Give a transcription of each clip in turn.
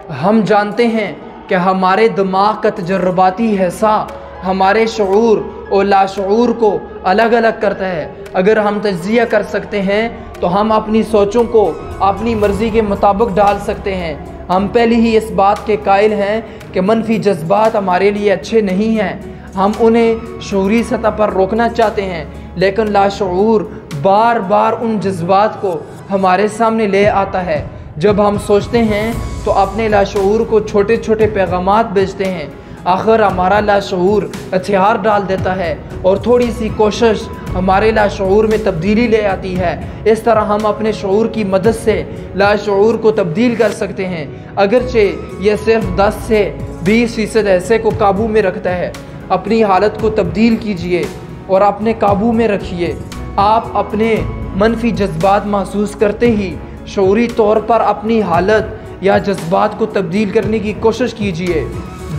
ہم جانتے ہیں کہ ہمارے دماغ کا تجرباتی حصہ ہمارے شعور اور لاشعور کو الگ الگ کرتا ہے۔ اگر ہم تجزیہ کر سکتے ہیں تو ہم اپنی سوچوں کو اپنی مرضی کے مطابق ڈال سکتے ہیں۔ ہم پہلے ہی اس بات کے قائل ہیں کہ منفی جذبات ہمارے لیے اچھے نہیں ہیں۔ ہم انہیں شعوری سطح پر روکنا چاہتے ہیں، لیکن لاشعور بار بار ان جذبات کو ہمارے سامنے لے آتا ہے۔ جب ہم سوچتے ہیں تو اپنے لاشعور کو چھوٹے چھوٹے پیغامات بھیجتے ہیں۔ آخر ہمارا لاشعور ہتھیار ڈال دیتا ہے اور تھوڑی سی کوشش ہمارے لاشعور میں تبدیلی لے آتی ہے۔ اس طرح ہم اپنے شعور کی مدد سے لاشعور کو تبدیل کر سکتے ہیں، اگرچہ یہ صرف 10 سے 20% حصے کو قابو میں رکھتا ہے۔ اپنی حالت کو تبدیل کیجئے اور اپنے قابو میں رکھیے۔ آپ اپنے منفی جذبات محسوس کرتے ہی شعوری طور پر اپنی حالت یا جذبات کو تبدیل کرنے کی کوشش کیجئے۔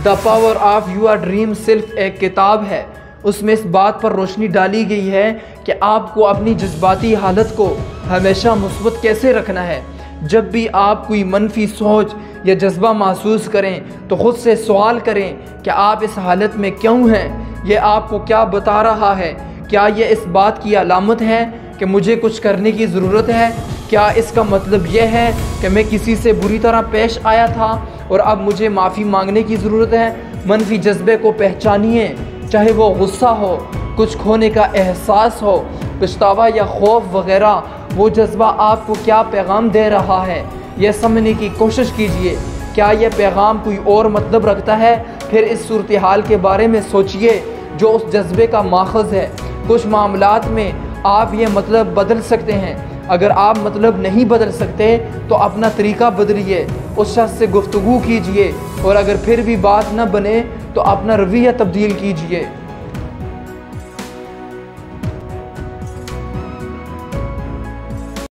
The power of your dream صرف ایک کتاب ہے۔ اس میں اس بات پر روشنی ڈالی گئی ہے کہ آپ کو اپنی جذباتی حالت کو ہمیشہ مثبت کیسے رکھنا ہے۔ جب بھی آپ کوئی منفی سوچ یا جذبہ محسوس کریں تو خود سے سوال کریں کہ آپ اس حالت میں کیوں ہیں؟ یہ آپ کو کیا بتا رہا ہے؟ کیا یہ اس بات کی علامت ہے کہ مجھے کچھ کرنے کی ضرورت ہے؟ کیا اس کا مطلب یہ ہے کہ میں کسی سے بری طرح پیش آیا تھا اور اب مجھے معافی مانگنے کی ضرورت ہے؟ منفی جذبے کو پہچانیے، چاہے وہ غصہ ہو، کچھ کھونے کا احساس ہو، پچھتاوا یا خوف وغیرہ۔ وہ جذبہ آپ کو کیا پیغام دے رہا ہے، یہ سمجھنے کی کوشش کیجئے۔ کیا یہ پیغام کوئی اور مطلب رکھتا ہے؟ پھر اس صورتحال کے بارے میں سوچئے جو اس جذبے کا ماخذ ہے۔ کچھ معاملات میں آپ یہ مطلب بدل سکتے ہیں۔ اگر آپ مطلب نہیں بدل سکتے تو اپنا طریقہ بدلیے، اس شخص سے گفتگو کیجئے، اور اگر پھر بھی بات نہ بنے تو اپنا رویہ تبدیل کیجئے۔